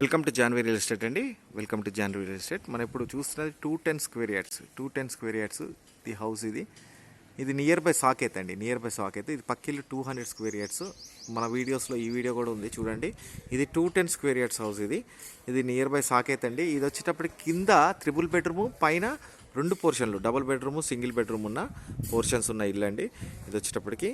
Welcome to Janvi real estate అండి. Welcome to Janvi real estate. మనం ఇప్పుడు చూస్తున్నది 210 square yards. 210 square yards the house ఇది నియర్ బై సాకేత్ అండి. Near by Saket. ఇది పక్కిల్లు 200 స్క్వేర్ యార్డ్స్. మన వీడియోస్లో ఈ వీడియో కూడా ఉంది చూడండి. ఇది 210 స్క్వేర్ యార్డ్స్ హౌస్. ఇది నియర్ బై సాకేత్ అండి. ఇది వచ్చేటప్పటికి కింద త్రిబుల్ బెడ్రూము, పైన రెండు పోర్షన్లు, డబుల్ బెడ్రూము, సింగిల్ బెడ్రూమ్ ఉన్న పోర్షన్స్ ఉన్న ఇల్లు అండి. ఇది వచ్చేటప్పటికి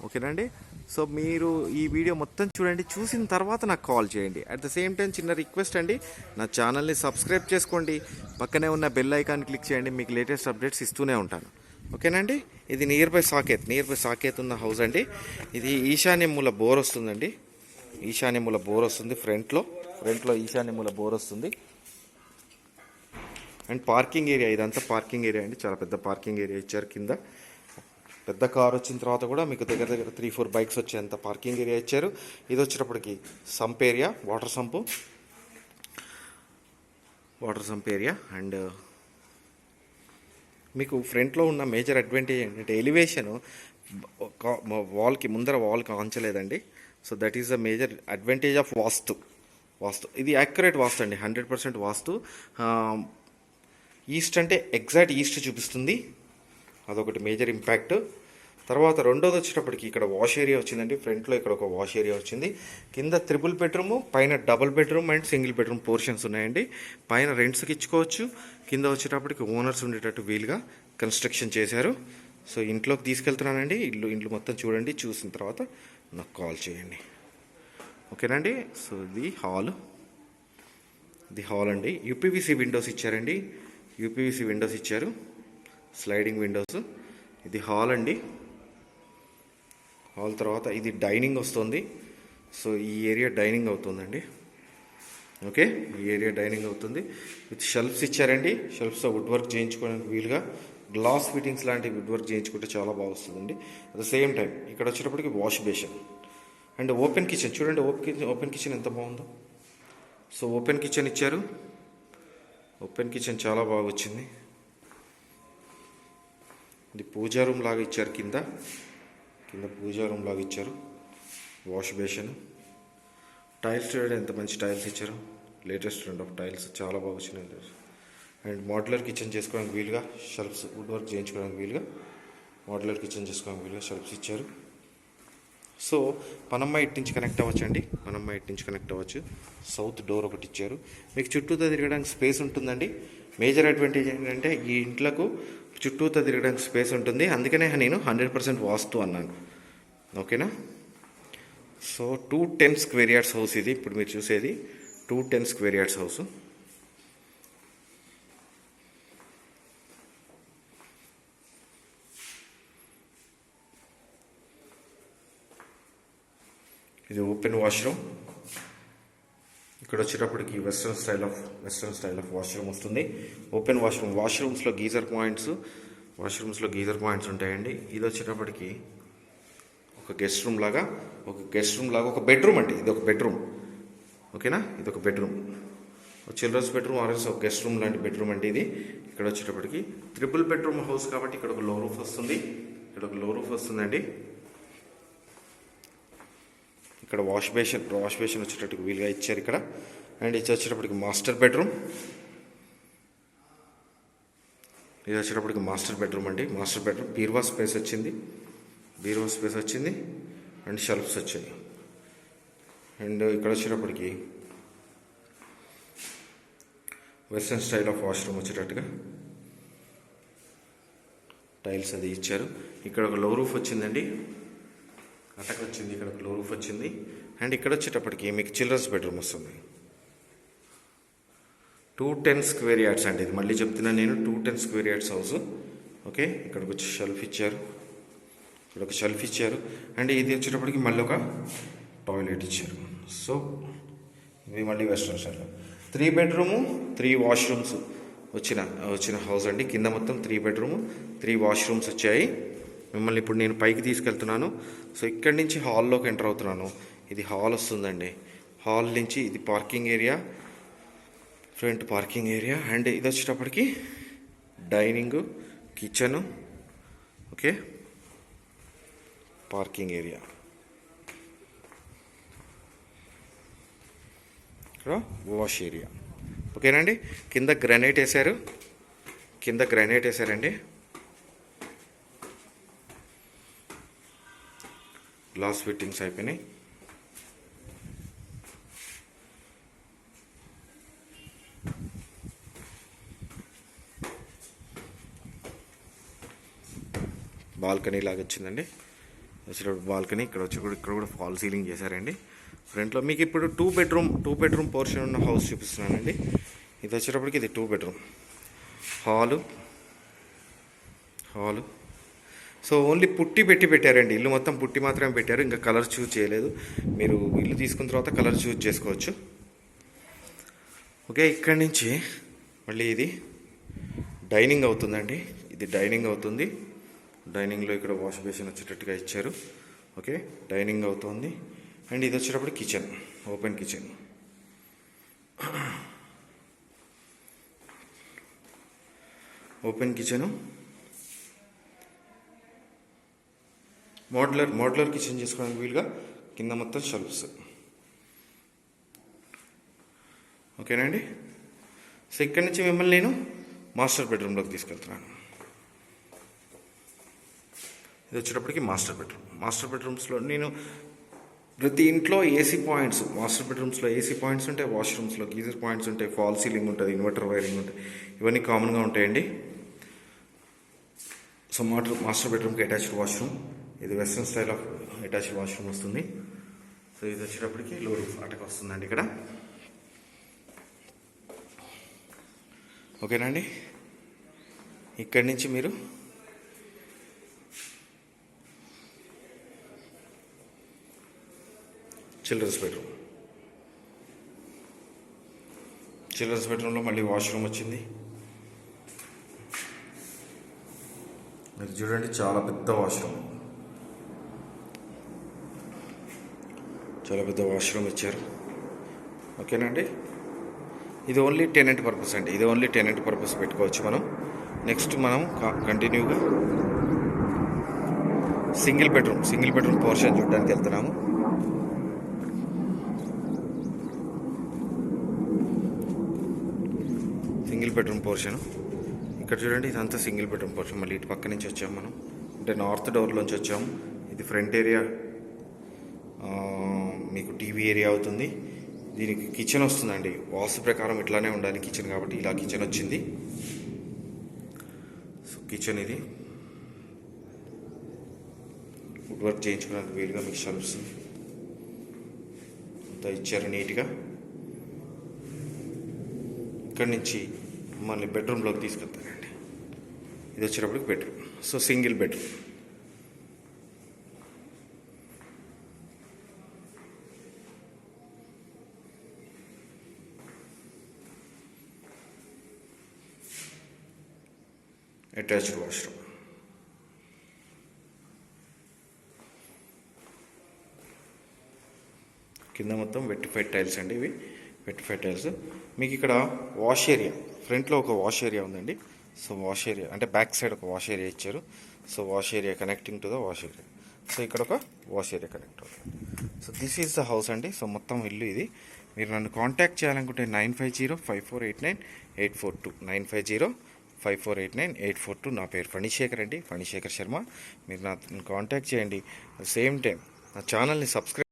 ఓకేనండి. సో మీరు ఈ వీడియో మొత్తం చూడండి, చూసిన తర్వాత నాకు కాల్ చేయండి. అట్ ద సేమ్ టైం చిన్న రిక్వెస్ట్ అండి, నా ఛానల్ని సబ్స్క్రైబ్ చేసుకోండి, పక్కనే ఉన్న బెల్ ఐకాన్ క్లిక్ చేయండి, మీకు లేటెస్ట్ అప్డేట్స్ ఇస్తూనే ఉంటాను. ఓకేనండి. ఇది నియర్ బై సాకేత్ ఉన్న హౌస్ అండి. ఇది ఈశాన్య మూల బోర్ వస్తుందండి. ఈశాన్య మూల బోర్ వస్తుంది. ఫ్రంట్లో ఈశాన్య మూల బోర్ వస్తుంది. అండ్ పార్కింగ్ ఏరియా, ఇదంతా పార్కింగ్ ఏరియా అండి. చాలా పెద్ద పార్కింగ్ ఏరియా ఇచ్చారు. కింద పెద్ద కార్ వచ్చిన తర్వాత కూడా మీకు దగ్గర 3-4 బైక్స్ వచ్చేంత పార్కింగ్ ఏరియా ఇచ్చారు. ఇది వచ్చేటప్పటికి sump area, water sump area. And మీకు ఫ్రంట్లో ఉన్న మేజర్ అడ్వాంటేజ్ ఏంటంటే ఎలివేషన్ వాల్కి ముందర వాల్కి ఆంచలేదండి. So that is the major advantage of vastu. ఇది యాక్యురేట్ వాస్తు అండి, 100% వాస్తు. ఈస్ట్ అంటే ఎగ్జాక్ట్ ఈస్ట్ చూపిస్తుంది, అదొకటి మేజర్ ఇంపాక్ట్. తర్వాత రెండోది వచ్చేటప్పటికి ఇక్కడ వాష్ ఏరియా వచ్చిందండి. ఫ్రంట్లో ఇక్కడ ఒక వాష్ ఏరియా వచ్చింది. కింద త్రిబుల్ బెడ్రూము, పైన double bedroom and single bedroom portions ఉన్నాయండి. పైన రెంట్స్కి ఇచ్చుకోవచ్చు. కింద వచ్చేటప్పటికి ఓనర్స్ ఉండేటట్టు వీలుగా కన్స్ట్రక్షన్ చేశారు. సో ఇంట్లోకి తీసుకెళ్తున్నానండి. ఇల్లు మొత్తం చూడండి, చూసిన తర్వాత నాకు కాల్ చేయండి. ఓకేనండి. సో ఇది హాల్ అండి. యూపీవీసీ విండోస్ ఇచ్చారండి. యూపీవీసీ విండోస్ ఇచ్చారు, స్లైడింగ్ విండోస్. ఇది హాల్ అండి. హాల్ తర్వాత ఇది డైనింగ్ వస్తుంది. సో ఈ ఏరియా డైనింగ్ అవుతుందండి. ఓకే, ఈ ఏరియా డైనింగ్ అవుతుంది. విత్ షెల్ఫ్స్ ఇచ్చారండి. షెల్ఫ్స్తో వుడ్ వర్క్ చేయించుకోవడానికి వీలుగా గ్లాస్ ఫిట్టింగ్స్ లాంటి వుడ్ వర్క్ చేయించుకుంటే చాలా బాగా వస్తుందండి. అట్ ద సేమ్ టైం ఇక్కడ వచ్చేటప్పటికి wash basin and open kitchen. చూడండి ఓపెన్ కిచెన్ ఎంత బాగుందో. సో ఓపెన్ కిచెన్ ఇచ్చారు. ఓపెన్ కిచెన్ చాలా బాగా వచ్చింది. ఇది పూజా రూమ్ లాగా ఇచ్చారు. కింద పూజా రూమ్ లాగా ఇచ్చారు. వాష్ బేసిన్, టైల్స్ చూడండి ఎంత మంచి టైల్స్ ఇచ్చారు. లేటెస్ట్ ట్రెండ్ ఆఫ్ టైల్స్ చాలా బాగా వచ్చినాయి. అండ్ మోడ్యులర్ కిచెన్ చేసుకోవడానికి వీలుగా షెల్ఫ్స్, వుడ్ వర్క్ చేయించుకోవడానికి వీలుగా మోడ్యులర్ కిచెన్ చేసుకోవడానికి వీలుగా షెల్ఫ్స్ ఇచ్చారు. సో పనమ్మ ఇటు నుంచి కనెక్ట్ అవ్వచ్చు. సౌత్ డోర్ ఒకటి ఇచ్చారు. మీకు చుట్టూతో తిరగడానికి స్పేస్ ఉంటుందండి. మేజర్ అడ్వాంటేజ్ ఏంటంటే ఈ ఇంట్లకు చుట్టూతో తిరగడానికి స్పేస్ ఉంటుంది. అందుకనే నేను 100% వాస్తు అన్నాను. ఓకేనా. సో 210 స్క్వేర్ యార్డ్స్ హౌస్ ఇది. ఇప్పుడు మీరు చూసేది 210 స్క్వేర్ యార్డ్స్ హౌస్. ఇది ఓపెన్ వాష్రూమ్. ఇక్కడ వచ్చేటప్పటికి వెస్ట్రన్ స్టైల్ ఆఫ్ వాష్రూమ్ వస్తుంది. ఓపెన్ వాష్రూమ్స్లో గీజర్ పాయింట్స్ ఉంటాయండి. ఇది వచ్చేటప్పటికి ఒక గెస్ట్ రూమ్ లాగా ఒక బెడ్రూమ్ అండి. ఇది ఒక బెడ్రూమ్. ఓకేనా, ఇది ఒక బెడ్రూమ్, చిల్డ్రన్స్ బెడ్రూమ్ ఆర్ఎస్ ఒక గెస్ట్ రూమ్ లాంటి బెడ్రూమ్ అండి ఇది. ఇక్కడ వచ్చేటప్పటికి ట్రిపుల్ బెడ్రూమ్ హౌస్ కాబట్టి ఇక్కడ ఒక లో రూఫ్ వస్తుందండి. ఇక్కడ వాష్ బేసిన్ వచ్చేటట్టుకు వీలుగా ఇచ్చారు ఇక్కడ. అండ్ ఇది వచ్చేటప్పటికి మాస్టర్ బెడ్రూమ్ అండి. మాస్టర్ బెడ్రూమ్ బీరువా స్పేస్ వచ్చింది అండ్ షెల్ఫ్స్ వచ్చాయి. అండ్ ఇక్కడ వచ్చేటప్పటికి వెస్ట్రన్ స్టైల్ ఆఫ్ వాష్రూమ్ వచ్చేటట్టుగా టైల్స్ అది ఇచ్చారు. ఇక్కడ ఒక లో రూఫ్ వచ్చిందండి, అటక్ వచ్చింది. ఇక్కడ ఒక లో రూఫ్ వచ్చింది. అండ్ ఇక్కడ వచ్చేటప్పటికి మీకు చిల్డ్రన్స్ బెడ్రూమ్ వస్తుంది. 210 స్క్వేర్ యార్డ్స్ అండి. ఇది మళ్ళీ చెప్తున్నాను నేను, 210 స్క్వేర్ యార్డ్స్ హౌస్. ఓకే, ఇక్కడికి వచ్చి షెల్ఫ్ ఇచ్చారు. అండ్ ఇది వచ్చేటప్పటికి మళ్ళీ ఒక టాయిలెట్ ఇచ్చారు. సో ఇది మళ్ళీ వెస్ట్రన్ స్టైల్. 3 బెడ్రూము 3 వాష్రూమ్స్ వచ్చిన హౌస్ అండి. కింద మొత్తం 3 బెడ్రూము 3 వాష్రూమ్స్ వచ్చాయి. మిమ్మల్ని ఇప్పుడు నేను పైకి తీసుకెళ్తున్నాను. సో ఇక్కడి నుంచి హాల్లోకి ఎంటర్ అవుతున్నాను. ఇది హాల్ వస్తుందండి. హాల్ నుంచి ఇది parking area, front parking area. And ఇది వచ్చేటప్పటికి dining, kitchen, okay, parking area. ఇక్కడ వాష్ ఏరియా. ఓకేనండి. కింద గ్రానైట్ వేసారండి. గ్లాస్ ఫిట్టింగ్స్ అయిపోయినాయి. బాల్కనీ లాగా వచ్చిందండి. వచ్చేటప్పుడు బాల్కనీ ఇక్కడ కూడా ఫాల్ సీలింగ్ చేశారండి. ఫ్రంట్లో మీకు ఇప్పుడు టూ బెడ్రూమ్ పోర్షన్ ఉన్న హౌస్ చూపిస్తున్నానండి. ఇది వచ్చేటప్పటికి ఇది 2 బెడ్రూమ్ హాలు. సో ఓన్లీ పుట్టి పెట్టారండి. ఇల్లు మొత్తం పుట్టి మాత్రమే పెట్టారు, ఇంకా కలర్ చూజ్ చేయలేదు. మీరు ఇల్లు తీసుకున్న తర్వాత కలర్ చూజ్ చేసుకోవచ్చు. ఓకే, ఇక్కడి నుంచి మళ్ళీ ఇది డైనింగ్ అవుతుందండి. ఇది డైనింగ్ అవుతుంది. డైనింగ్లో ఇక్కడ వాష్ బేసిన్ వచ్చేటట్టుగా ఇచ్చారు. ఓకే, డైనింగ్ అవుతుంది. అండ్ ఇది వచ్చేటప్పుడు kitchen, open kitchen. Open kitchen, modular kitchen చేసుకోవడానికి వీలుగా కింద మొత్తం షెల్ఫ్స్. ఓకేనండి. సో ఇక్కడి నుంచి మిమ్మల్ని నేను మాస్టర్ బెడ్రూమ్లోకి తీసుకెళ్తున్నాను. ఇది వచ్చేటప్పటికి మాస్టర్ బెడ్రూమ్స్లో నేను ప్రతి ఇంట్లో ఏసీ పాయింట్స్, మాస్టర్ బెడ్రూమ్స్లో ఏసీ పాయింట్స్ ఉంటాయి, వాష్రూమ్స్లో గీజర్ పాయింట్స్ ఉంటాయి, ఫాల్ సీలింగ్ ఉంటుంది, ఇన్వర్టర్ వైరింగ్ ఉంటుంది, ఇవన్నీ కామన్గా ఉంటాయండి. సో మాస్టర్ బెడ్రూమ్కి అటాచ్డ్ వాష్రూమ్. ఇది western style of attached washroom వస్తుంది. సో ఇది వచ్చేటప్పటికి లో రూఫ్ అటాక్ వస్తుందండి ఇక్కడ. ఓకేనండి. ఇక్కడి నుంచి మీరు చిల్డ్రన్స్ బెడ్రూమ్లో మళ్ళీ వాష్రూమ్ వచ్చింది. మీరు చూడండి, చాలా పెద్ద వాష్రూమ్ ఇచ్చారు. ఓకేనండి. ఇది ఓన్లీ టెనెంట్ పర్పస్ అండి. ఇది ఓన్లీ టెనెంట్ పర్పస్ పెట్టుకోవచ్చు మనం. నెక్స్ట్ మనం కంటిన్యూగా సింగిల్ బెడ్రూమ్ పోర్షన్ చూడడానికి వెళ్తున్నాము. సింగిల్ బెడ్రూమ్ పోర్షన్ ఇక్కడ చూడండి. ఇదంతా సింగిల్ బెడ్రూమ్ పోర్షన్. మళ్ళీ ఇటు పక్క నుంచి వచ్చాము మనం, అంటే నార్త్ డోర్లోంచి వచ్చాము. ఇది ఫ్రంట్ ఏరియా, మీకు టీవీ ఏరియా అవుతుంది. దీనికి కిచెన్ వస్తుందండి. వాస్తు ప్రకారం ఇట్లానే ఉండాలి కిచెన్, కాబట్టి ఇలా కిచెన్ వచ్చింది. సో కిచెన్ ఇది వుడ్ వర్క్ చేయించుకోవడానికి వీలుగా మీకు షెల్ఫ్స్ అంతా ఇచ్చారు నీట్గా. ఇక్కడి నుంచి మళ్ళీ బెడ్రూమ్లోకి తీసుకెళ్తానండి. ఇది వచ్చేటప్పటికి bedroom. So single bedroom. Attached washroom. కింద మొత్తం వెట్టిఫైడ్ టైల్స్ అండి. ఇవి వెట్టిఫైడ్ టైల్స్. మీకు ఇక్కడ వాష్ ఏరియా, ఫ్రంట్లో ఒక వాష్ ఏరియా ఉందండి. సో వాష్ ఏరియా అంటే బ్యాక్ సైడ్ ఒక వాష్ ఏరియా ఇచ్చారు. So wash area connecting to the wash area. So ఇక్కడ ఒక వాష్ ఏరియా కనెక్ట్ అవుతుంది. So this is the house అండి. సో మొత్తం ఇల్లు ఇది. మీరు నన్ను కాంటాక్ట్ చేయాలనుకుంటే 9505489842 9505489842. నా పేరు ఫణిశేఖర్ అండి, ఫణిశేఖర్ శర్మ. మీరు నా కాంటాక్ట్ చేయండి. సేమ్ టైం నా ఛానల్ని సబ్స్క్రైబ్